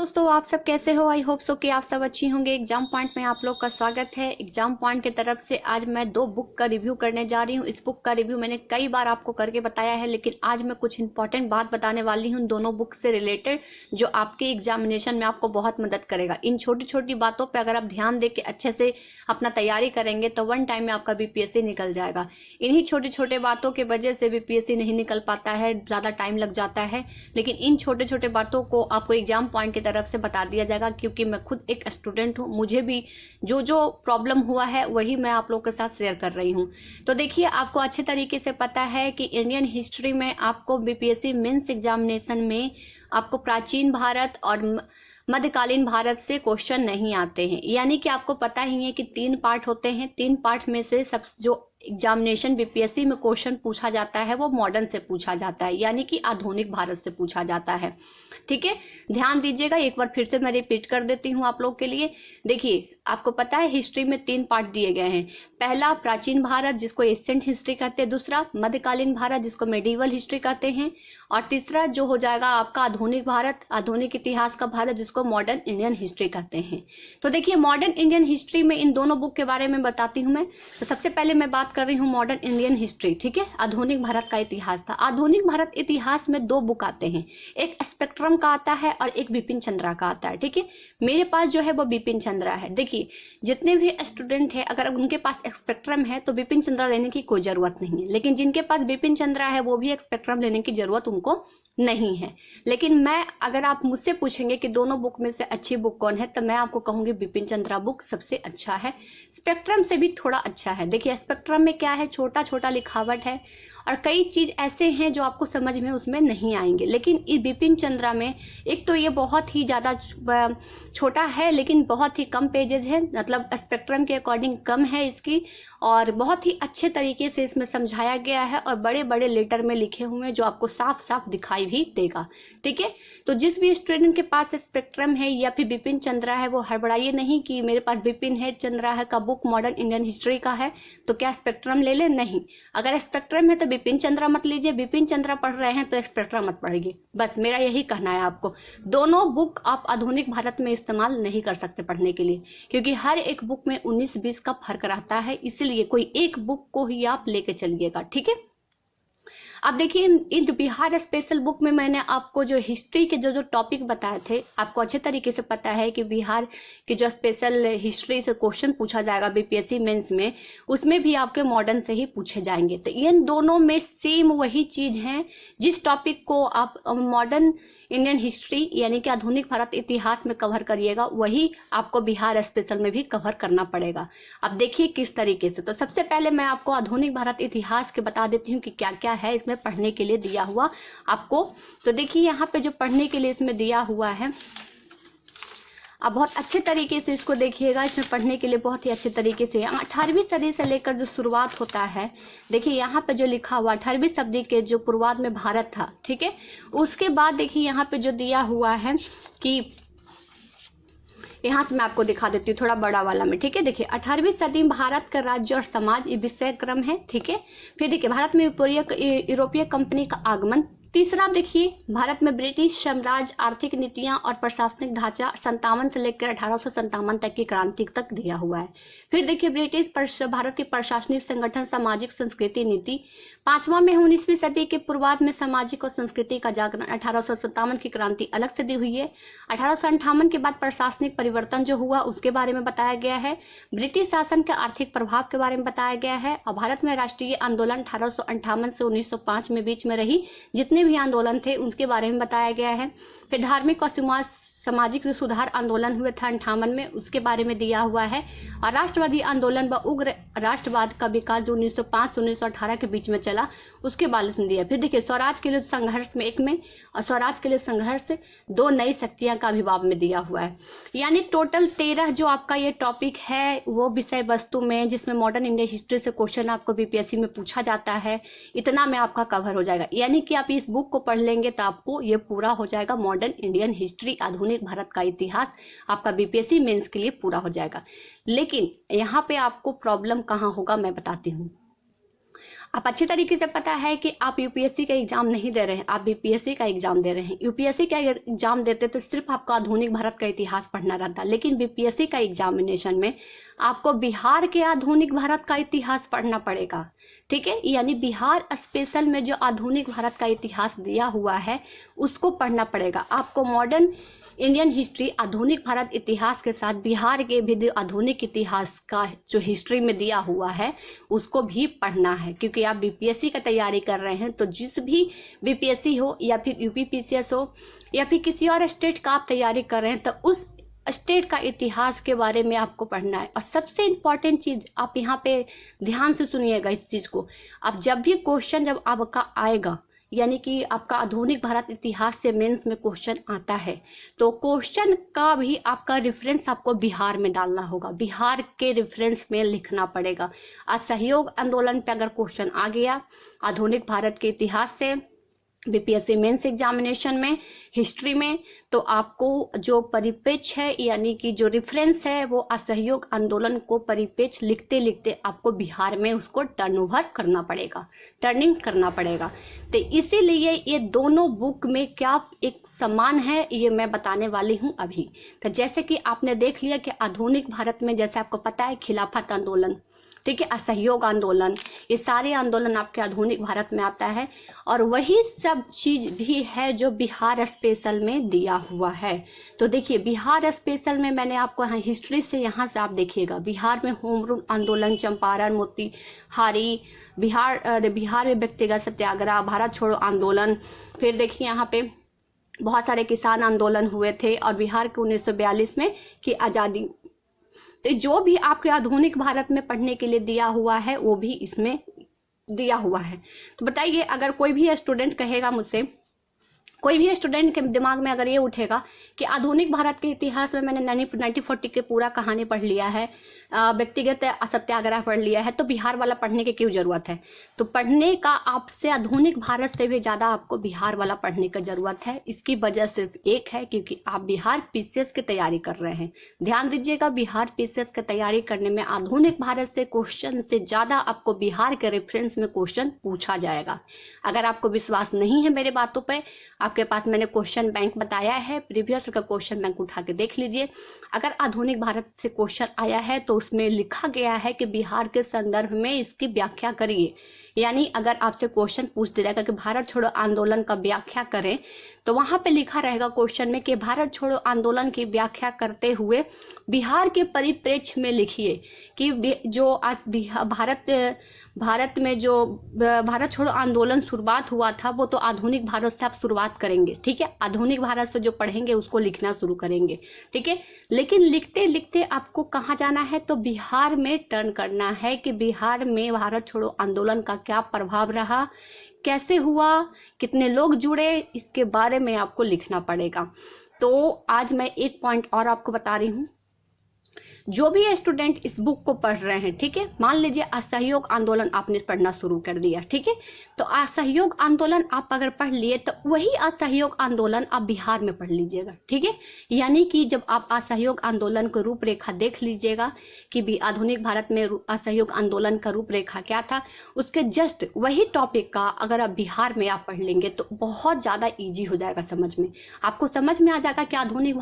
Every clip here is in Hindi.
दोस्तों, आप सब कैसे हो। आई होप सो कि आप सब अच्छी होंगे। एग्जाम पॉइंट में आप लोग का स्वागत है। एग्जाम पॉइंट की तरफ से आज मैं 2 बुक का रिव्यू करने जा रही हूँ। इस बुक का रिव्यू मैंने कई बार आपको करके बताया है, लेकिन आज मैं कुछ इंपॉर्टेंट बात बताने वाली हूँ दोनों बुक से रिलेटेड, जो आपके एग्जामिनेशन में आपको बहुत मदद करेगा। इन छोटी छोटी बातों पर अगर आप ध्यान दे के अच्छे से अपना तैयारी करेंगे तो 1 टाइम में आपका बीपीएससी निकल जाएगा। इन्हीं छोटे छोटे बातों की वजह से बीपीएससी नहीं निकल पाता है, ज्यादा टाइम लग जाता है, लेकिन इन छोटे छोटे बातों को आपको एग्जाम पॉइंट की तरफ से बता दिया जाएगा। क्योंकि मैं खुद एक स्टूडेंट हूँ, मुझे भी जो जो प्रॉब्लम हुआ है वही मैं आप लोगों के साथ शेयर कर रही हूँ। तो देखिए, आपको अच्छे तरीके से पता है कि इंडियन हिस्ट्री में आपको बीपीएससी मेंस एग्जामिनेशन में आपको प्राचीन भारत और मध्यकालीन भारत से क्वेश्चन नहीं आते हैं। यानी कि आपको पता ही है कि 3 पार्ट होते हैं। 3 पार्ट में से सब जो एग्जामिनेशन बीपीएससी में क्वेश्चन पूछा जाता है वो मॉडर्न से पूछा जाता है, यानी कि आधुनिक भारत से पूछा जाता है। ठीक है, ध्यान दीजिएगा। एक बार फिर से मैं रिपीट कर देती हूँ आप लोग के लिए। देखिए, आपको पता है हिस्ट्री में 3 पार्ट दिए गए हैं। पहला प्राचीन भारत, जिसको एशियंट हिस्ट्री कहते हैं। दूसरा मध्यकालीन भारत, जिसको मेडिवल हिस्ट्री कहते हैं। और तीसरा जो हो जाएगा आपका आधुनिक भारत, आधुनिक इतिहास का भारत, जिसको मॉडर्न इंडियन हिस्ट्री कहते हैं। तो देखिए, मॉडर्न इंडियन हिस्ट्री में इन दोनों बुक के बारे में बताती हूँ मैं। तो सबसे पहले मैं बात कर रही हूँ मॉडर्न इंडियन हिस्ट्री। ठीक है, आधुनिक भारत का इतिहास था। आधुनिक भारत इतिहास में 2 बुक आते हैं, एक स्पेक्ट्रम का आता है और एक बिपिन चंद्रा का आता है। ठीक है, मेरे पास जो है वो बिपिन चंद्रा है। देखिए, जितने भी स्टूडेंट है अगर उनके पास स्पेक्ट्रम है तो बिपिन चंद्रा लेने की कोई जरूरत नहीं है, लेकिन जिनके पास बिपिन चंद्रा है वो भी स्पेक्ट्रम लेने की जरूरत उनको नहीं है। लेकिन मैं, अगर आप मुझसे पूछेंगे कि दोनों बुक में से अच्छी बुक कौन है, तो मैं आपको कहूंगी बिपिन चंद्रा बुक सबसे अच्छा है, स्पेक्ट्रम से भी थोड़ा अच्छा है। देखिए, स्पेक्ट्रम में क्या है, छोटा छोटा लिखावट है और कई चीज ऐसे हैं जो आपको समझ में उसमें नहीं आएंगे। लेकिन इस बिपिन चंद्रा में एक तो ये बहुत ही ज्यादा छोटा है, लेकिन बहुत ही कम पेजेस है, मतलब स्पेक्ट्रम के अकॉर्डिंग कम है इसकी, और बहुत ही अच्छे तरीके से इसमें समझाया गया है और बड़े बड़े लेटर में लिखे हुए हैं जो आपको साफ साफ दिखाई भी देगा। ठीक है, तो जिस भी स्टूडेंट के पास स्पेक्ट्रम है या फिर बिपिन चंद्रा है, वो हड़बड़ाइए नहीं कि मेरे पास बिपिन है चंद्रा है का बुक मॉडर्न इंडियन हिस्ट्री का है तो क्या स्पेक्ट्रम ले ले। नहीं, अगर स्पेक्ट्रम है तो बिपिन चंद्रा मत लीजिए, बिपिन चंद्रा पढ़ रहे हैं तो स्पेक्ट्रम मत पढ़िए। बस मेरा यही कहना है आपको। दोनों बुक आप आधुनिक भारत में इस्तेमाल नहीं कर सकते पढ़ने के लिए, क्योंकि हर एक बुक में 19-20 का फर्क रहता है, इसलिए कोई एक बुक को ही आप लेके चलिएगा। ठीक है, अब देखिए, इन बिहार स्पेशल बुक में मैंने आपको जो हिस्ट्री के जो जो टॉपिक बताए थे, आपको अच्छे तरीके से पता है कि बिहार के जो स्पेशल हिस्ट्री से क्वेश्चन पूछा जाएगा बीपीएससी मेंस में, उसमें भी आपके मॉडर्न से ही पूछे जाएंगे। तो इन दोनों में सेम वही चीज है, जिस टॉपिक को आप मॉडर्न इंडियन हिस्ट्री यानी कि आधुनिक भारत इतिहास में कवर करिएगा, वही आपको बिहार स्पेशल में भी कवर करना पड़ेगा। अब देखिए किस तरीके से। तो सबसे पहले मैं आपको आधुनिक भारत इतिहास के बता देती हूँ कि क्या क्या है इसमें पढ़ने के लिए दिया हुआ आपको। तो देखिए, यहाँ पे जो पढ़ने के लिए इसमें दिया हुआ है, अब बहुत अच्छे तरीके से इसको देखिएगा। इसमें पढ़ने के लिए बहुत ही अच्छे तरीके से 18वीं सदी से लेकर जो शुरुआत होता है, देखिए यहाँ पे जो लिखा हुआ 18वीं सदी के जो पूर्वार्ध में भारत था। ठीक है, उसके बाद देखिए यहाँ पे जो दिया हुआ है कि यहाँ से मैं आपको दिखा देती हूँ थोड़ा बड़ा वाला में। ठीक है, देखिए 18वीं सदी में भारत का राज्य और समाज ये विषय क्रम है। ठीक है, फिर देखिए भारत में यूरोपीय कंपनी का आगमन। तीसरा देखिए, भारत में ब्रिटिश साम्राज्य, आर्थिक नीतियां और प्रशासनिक ढांचा 57 से लेकर 1857 तक की क्रांति तक दिया हुआ है। फिर देखिए ब्रिटिश भारत के प्रशासनिक संगठन, सामाजिक संस्कृति नीति। 5वां में 19वीं सदी के पूर्वार्ध में सामाजिक और संस्कृति का जागरण, 1857 की क्रांति अलग से दी हुई है। 1858 के बाद प्रशासनिक परिवर्तन जो हुआ उसके बारे में बताया गया है। ब्रिटिश शासन के आर्थिक प्रभाव के बारे में बताया गया है। और भारत में राष्ट्रीय आंदोलन 1858 से 1905 में बीच में रही जितने भी आंदोलन थे उनके बारे में बताया गया है। फिर धार्मिक और सामाजिक जो सुधार आंदोलन हुए थे 58 में, उसके बारे में दिया हुआ है। और राष्ट्रवादी आंदोलन व उग्र राष्ट्रवाद का विकास जो 1905 से 1918 के बीच में चला उसके बारे में दिया। फिर देखिए स्वराज के लिए संघर्ष में 1 में, और स्वराज के लिए संघर्ष 2 नई शक्तियां का अभिभाव में दिया हुआ है। यानी टोटल 13 जो आपका ये टॉपिक है वो विषय वस्तु में, जिसमें मॉडर्न इंडियन हिस्ट्री से क्वेश्चन आपको बीपीएससी में पूछा जाता है, इतना में आपका कवर हो जाएगा। यानी कि आप इस बुक को पढ़ लेंगे तो आपको ये पूरा हो जाएगा, मॉडर्न इंडियन हिस्ट्री आधुनिक भारत का इतिहास आपका बीपीएससी मेंस के लिए पूरा हो जाएगा। लेकिन यहाँ पे आपको प्रॉब्लम कहाँ होगा मैं बताती हूँ। आप अच्छी तरीके से पता है कि आप यूपीएससी का एग्जाम नहीं दे रहे हैं, आप बीपीएससी का एग्जाम दे रहे हैं। यूपीएससी का एग्जाम देते तो सिर्फ आपको आधुनिक भारत का इतिहास पढ़ना रहता, लेकिन बीपीएससी का एग्जामिनेशन में आपको बिहार के आधुनिक भारत का इतिहास पढ़ना पड़ेगा। ठीक है, यानी बिहार स्पेशल में जो आधुनिक भारत का इतिहास दिया हुआ है उसको पढ़ना पड़ेगा। आपको मॉडर्न इंडियन हिस्ट्री आधुनिक भारत इतिहास के साथ बिहार के भी आधुनिक इतिहास का जो हिस्ट्री में दिया हुआ है उसको भी पढ़ना है, क्योंकि आप बीपीएससी का तैयारी कर रहे हैं। तो जिस भी बीपीएससी हो या फिर यूपीपीसीएस हो या फिर किसी और स्टेट का आप तैयारी कर रहे हैं तो उस स्टेट का इतिहास के बारे में आपको पढ़ना है। और सबसे इम्पॉर्टेंट चीज आप यहाँ पे ध्यान से सुनिएगा इस चीज को, आप जब भी क्वेश्चन जब आपका आएगा, यानी कि आपका आधुनिक भारत इतिहास से मेंस में क्वेश्चन आता है, तो क्वेश्चन का भी आपका रेफरेंस आपको बिहार में डालना होगा, बिहार के रेफरेंस में लिखना पड़ेगा। असहयोग आंदोलन पे अगर क्वेश्चन आ गया आधुनिक भारत के इतिहास से बीपीएससी मेंस एग्जामिनेशन में हिस्ट्री में, तो आपको जो परिपेक्ष है यानी कि जो रेफरेंस है वो असहयोग आंदोलन को परिपेक्ष लिखते लिखते आपको बिहार में उसको टर्नओवर करना पड़ेगा, टर्निंग करना पड़ेगा। तो इसीलिए ये दोनों बुक में क्या एक समान है ये मैं बताने वाली हूँ अभी। तो जैसे कि आपने देख लिया कि आधुनिक भारत में जैसे आपको पता है खिलाफत आंदोलन, ठीक है, असहयोग आंदोलन, ये सारे आंदोलन आपके आधुनिक भारत में आता है। और वही सब चीज भी है जो बिहार स्पेशल में दिया हुआ है। तो देखिए बिहार स्पेशल में मैंने आपको यहाँ हिस्ट्री से यहाँ से आप देखिएगा बिहार में होम रूल आंदोलन, चंपारण, मोतीहारी, बिहार में व्यक्तिगत सत्याग्रह, भारत छोड़ो आंदोलन, फिर देखिए यहाँ पे बहुत सारे किसान आंदोलन हुए थे और बिहार के 1942 में की आज़ादी। तो जो भी आपके आधुनिक भारत में पढ़ने के लिए दिया हुआ है वो भी इसमें दिया हुआ है। तो बताइए अगर कोई भी स्टूडेंट कहेगा मुझसे, कोई भी स्टूडेंट के दिमाग में अगर ये उठेगा कि आधुनिक भारत के इतिहास में मैंने 1940 के पूरा कहानी पढ़ लिया है, व्यक्तिगत सत्याग्रह पढ़ लिया है, तो बिहार वाला पढ़ने की क्यों जरूरत है? तो पढ़ने का आपसे आधुनिक भारत से भी ज़्यादा आपको बिहार वाला पढ़ने की जरूरत है। इसकी वजह सिर्फ एक है, क्योंकि आप बिहार पीसीएस की तैयारी कर रहे हैं। ध्यान दीजिएगा, बिहार पीसीएस की तैयारी करने में आधुनिक भारत से क्वेश्चन से ज़्यादा आपको बिहार के रेफरेंस में क्वेश्चन पूछा जाएगा। अगर आपको विश्वास नहीं है मेरे बातों पर, आपके पास मैंने क्वेश्चन बैंक बताया है, प्रीवियस का क्वेश्चन बैंक उठा के देख लीजिए। अगर आधुनिक भारत से क्वेश्चन आया है तो उसमें लिखा गया है कि बिहार के संदर्भ में इसकी व्याख्या करिए। यानी अगर आपसे क्वेश्चन पूछ दिया जाएगा कि भारत छोड़ो आंदोलन का व्याख्या करें, तो वहां पे लिखा रहेगा क्वेश्चन में कि भारत छोड़ो आंदोलन की व्याख्या करते हुए बिहार के परिप्रेक्ष्य में लिखिए कि जो आज भारत में जो भारत छोड़ो आंदोलन शुरुआत हुआ था वो तो आधुनिक भारत से आप शुरुआत करेंगे, ठीक है, आधुनिक भारत से जो पढ़ेंगे उसको लिखना शुरू करेंगे, ठीक है। लेकिन लिखते लिखते आपको कहाँ जाना है? तो बिहार में टर्न करना है कि बिहार में भारत छोड़ो आंदोलन का क्या प्रभाव रहा, कैसे हुआ, कितने लोग जुड़े, इसके बारे में आपको लिखना पड़ेगा। तो आज मैं एक पॉइंट और आपको बता रही हूँ, जो भी स्टूडेंट इस बुक को पढ़ रहे हैं, ठीक है, मान लीजिए असहयोग आंदोलन आपने पढ़ना शुरू कर दिया, ठीक है, तो असहयोग आंदोलन आप अगर पढ़ लिए तो वही असहयोग आंदोलन आप बिहार में पढ़ लीजिएगा, ठीक है। यानी कि जब आप असहयोग आंदोलन को रूपरेखा देख लीजिएगा कि भी आधुनिक भारत में असहयोग आंदोलन का रूपरेखा क्या था, उसके जस्ट वही टॉपिक का अगर आप बिहार में आप पढ़ लेंगे तो बहुत ज़्यादा ईजी हो जाएगा समझ में। आपको समझ में आ जाएगा कि आधुनिक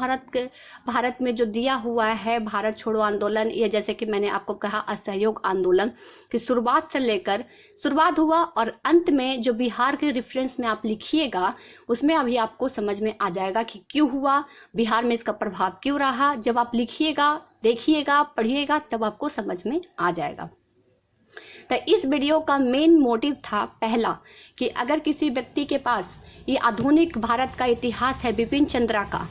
भारत में जो दिया हुआ है भारत छोड़ो आंदोलन, या जैसे कि मैंने आपको कहा असहयोग आंदोलन की शुरुआत से लेकर शुरुआत हुआ और अंत में जो बिहार के रेफरेंस में आप लिखिएगा उसमें अभी आपको समझ में आ जाएगा कि क्यों हुआ, बिहार में इसका प्रभाव क्यों रहा। जब आप लिखिएगा, देखिएगा, पढ़िएगा तब आपको समझ में आ जाएगा। तो इस वीडियो का मेन मोटिव था पहला कि अगर किसी व्यक्ति के पास ये आधुनिक भारत का इतिहास है बिपिन चंद्रा का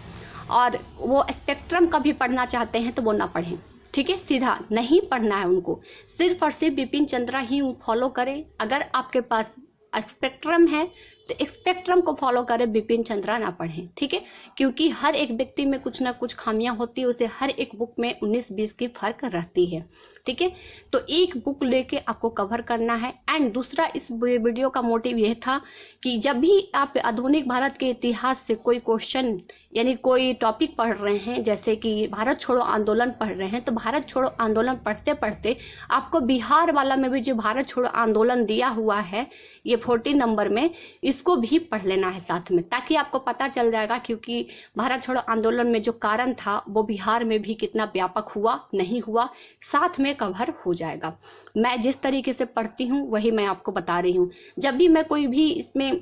और वो स्पेक्ट्रम का भी पढ़ना चाहते हैं तो वो ना पढ़ें, ठीक है, सीधा नहीं पढ़ना है उनको, सिर्फ और सिर्फ बिपिन चंद्रा ही फॉलो करें। अगर आपके पास स्पेक्ट्रम है तो स्पेक्ट्रम को फॉलो करें, बिपिन चंद्रा ना पढ़ें, ठीक है, क्योंकि हर एक व्यक्ति में कुछ ना कुछ खामियां होती है, उसे हर एक बुक में 19-20 की फर्क रहती है, ठीक है। तो एक बुक लेके आपको कवर करना है। एंड दूसरा इस वीडियो का मोटिव यह था कि जब भी आप आधुनिक भारत के इतिहास से कोई क्वेश्चन यानी कोई टॉपिक पढ़ रहे हैं, जैसे कि भारत छोड़ो आंदोलन पढ़ रहे हैं, तो भारत छोड़ो आंदोलन पढ़ते पढ़ते आपको बिहार वाला में भी जो भारत छोड़ो आंदोलन दिया हुआ है ये 40 नंबर में, इसको भी पढ़ लेना है साथ में, ताकि आपको पता चल जाएगा, क्योंकि भारत छोड़ो आंदोलन में जो कारण था वो बिहार में भी कितना व्यापक हुआ नहीं हुआ, साथ में कवर हो जाएगा। मैं जिस तरीके से पढ़ती हूँ वही मैं आपको बता रही हूँ। जब भी मैं कोई भी इसमें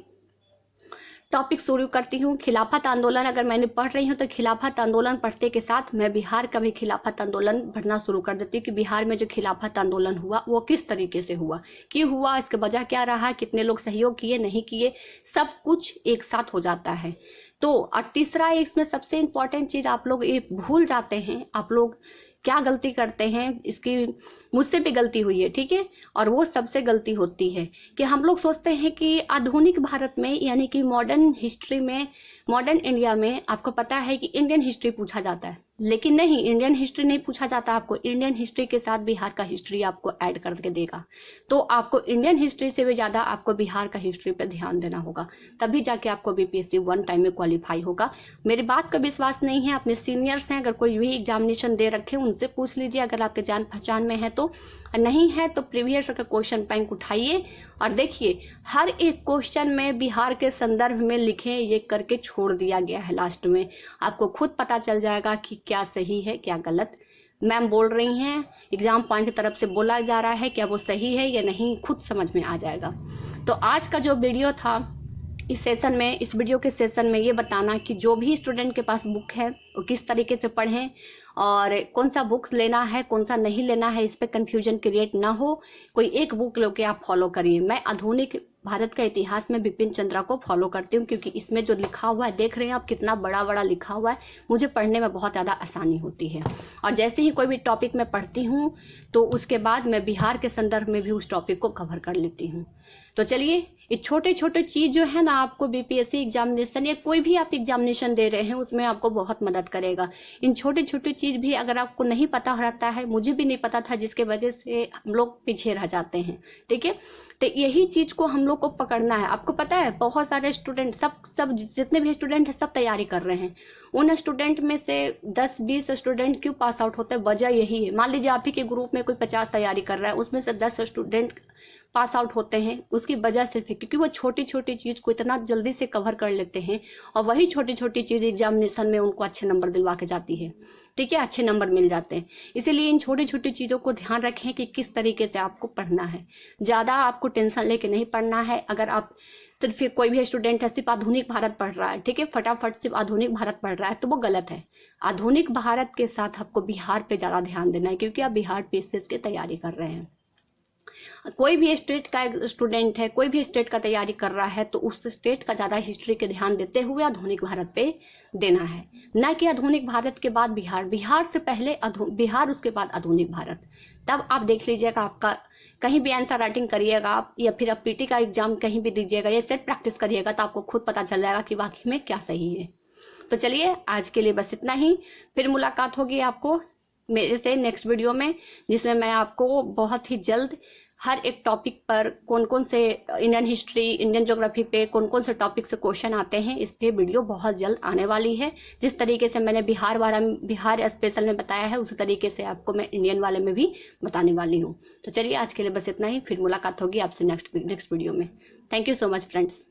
टॉपिक शुरू करती हूँ, खिलाफत आंदोलन अगर मैंने पढ़ रही हूँ तो खिलाफत आंदोलन पढ़ते के साथ मैं बिहार का भी खिलाफत आंदोलन पढ़ना शुरू कर देती हूँ कि बिहार में जो खिलाफत आंदोलन हुआ वो किस तरीके से हुआ, क्यों हुआ, इसके वजह क्या रहा, कितने लोग सहयोग किए नहीं किए, सब कुछ एक साथ हो जाता है। तो और तीसरा इसमें सबसे इम्पोर्टेंट चीज आप लोग ये भूल जाते हैं, आप लोग क्या गलती करते हैं, इसकी मुझसे भी गलती हुई है, ठीक है, और वो सबसे गलती होती है कि हम लोग सोचते हैं कि आधुनिक भारत में यानी कि मॉडर्न हिस्ट्री में, मॉडर्न इंडिया में आपको पता है कि इंडियन हिस्ट्री पूछा जाता है, लेकिन नहीं, इंडियन हिस्ट्री नहीं पूछा जाता आपको, इंडियन हिस्ट्री के साथ बिहार का हिस्ट्री आपको ऐड करके देगा। तो आपको इंडियन हिस्ट्री से भी ज़्यादा आपको बिहार का हिस्ट्री पर ध्यान देना होगा, तभी जाके आपको बीपीएससी 1 टाइम में क्वालिफाई होगा। मेरी बात का विश्वास नहीं है, अपने सीनियर्स हैं, अगर कोई भी एग्जामिनेशन दे रखे उनसे पूछ लीजिए, अगर आपके जान पहचान में है तो, नहीं है तो प्रीवियस का क्वेश्चन बैंक उठाइए और देखिए, हर एक क्वेश्चन में बिहार के संदर्भ में लिखे, ये करके छोड़ दिया गया है लास्ट में, आपको खुद पता चल जाएगा कि क्या सही है क्या गलत। मैम बोल रही हैं, एग्जाम पॉइंट की तरफ से बोला जा रहा है, क्या वो सही है या नहीं, खुद समझ में आ जाएगा। तो आज का जो वीडियो था इस सेशन में, इस वीडियो के सेशन में ये बताना कि जो भी स्टूडेंट के पास बुक है वो किस तरीके से पढ़ें और कौन सा बुक्स लेना है कौन सा नहीं लेना है, इस पे कंफ्यूजन क्रिएट ना हो, कोई एक बुक लेके आप फॉलो करिए। मैं आधुनिक भारत का इतिहास में बिपिन चंद्रा को फॉलो करती हूँ, क्योंकि इसमें जो लिखा हुआ है, देख रहे हैं आप कितना बड़ा बड़ा लिखा हुआ है, मुझे पढ़ने में बहुत ज़्यादा आसानी होती है। और जैसे ही कोई भी टॉपिक मैं पढ़ती हूँ तो उसके बाद मैं बिहार के संदर्भ में भी उस टॉपिक को कवर कर लेती हूँ। तो चलिए, ये छोटे छोटे चीज़ जो है ना, आपको बीपीएससी एग्जामिनेशन या कोई भी आप एग्जामिनेशन दे रहे हैं उसमें आपको बहुत मदद करेगा। इन छोटी छोटी चीज़ भी अगर आपको नहीं पता रहता है, मुझे भी नहीं पता था, जिसके वजह से हम लोग पीछे रह जाते हैं, ठीक है। तो यही चीज़ को हम लोग को पकड़ना है। आपको पता है बहुत सारे स्टूडेंट, सब जितने भी स्टूडेंट हैं सब तैयारी कर रहे हैं, उन स्टूडेंट में से 10-20 स्टूडेंट क्यों पास आउट होते हैं, वजह यही है। मान लीजिए आप ही के ग्रुप में कोई 50 तैयारी कर रहा है, उसमें से 10 स्टूडेंट पास आउट होते हैं, उसकी वजह सिर्फ है क्योंकि वो छोटी छोटी चीज़ को इतना जल्दी से कवर कर लेते हैं, और वही छोटी छोटी चीज़ एग्जामिनेशन में उनको अच्छे नंबर दिलवा के जाती है, ठीक है, अच्छे नंबर मिल जाते हैं। इसीलिए इन छोटी छोटी चीज़ों को ध्यान रखें कि किस तरीके से आपको पढ़ना है। ज़्यादा आपको टेंशन लेके नहीं पढ़ना है। अगर आप सिर्फ कोई भी स्टूडेंट है सिर्फ आधुनिक भारत पढ़ रहा है, ठीक है, फटाफट सिर्फ आधुनिक भारत पढ़ रहा है, तो वो गलत है। आधुनिक भारत के साथ आपको बिहार पे ज़्यादा ध्यान देना है, क्योंकि आप बिहार पीसीएस की तैयारी कर रहे हैं। कोई भी स्टेट का स्टूडेंट है, कोई भी स्टेट का तैयारी कर रहा है, तो उस स्टेट का ज़्यादा हिस्ट्री के ध्यान देते हुए आधुनिक भारत पे देना है, ना कि आधुनिक भारत के बाद बिहार, बिहार से पहले बिहार, उसके बाद आधुनिक भारत। तब आप देख लीजिएगा, आपका कहीं भी आंसर राइटिंग करिएगा आप, या फिर आप पीटी का एग्जाम कहीं भी दीजिएगा या सेट प्रैक्टिस करिएगा, तो आपको खुद पता चल जाएगा कि वाकई में क्या सही है। तो चलिए, आज के लिए बस इतना ही। फिर मुलाकात होगी आपको मेरे से नेक्स्ट वीडियो में, जिसमें मैं आपको बहुत ही जल्द हर एक टॉपिक पर कौन कौन से इंडियन हिस्ट्री, इंडियन ज्योग्राफी पे कौन कौन से टॉपिक से क्वेश्चन आते हैं, इस पे वीडियो बहुत जल्द आने वाली है। जिस तरीके से मैंने बिहार स्पेशल में बताया है, उसी तरीके से आपको मैं इंडियन वाले में भी बताने वाली हूँ। तो चलिए, आज के लिए बस इतना ही। फिर मुलाकात होगी आपसे नेक्स्ट वीडियो में। Thank you so much friends.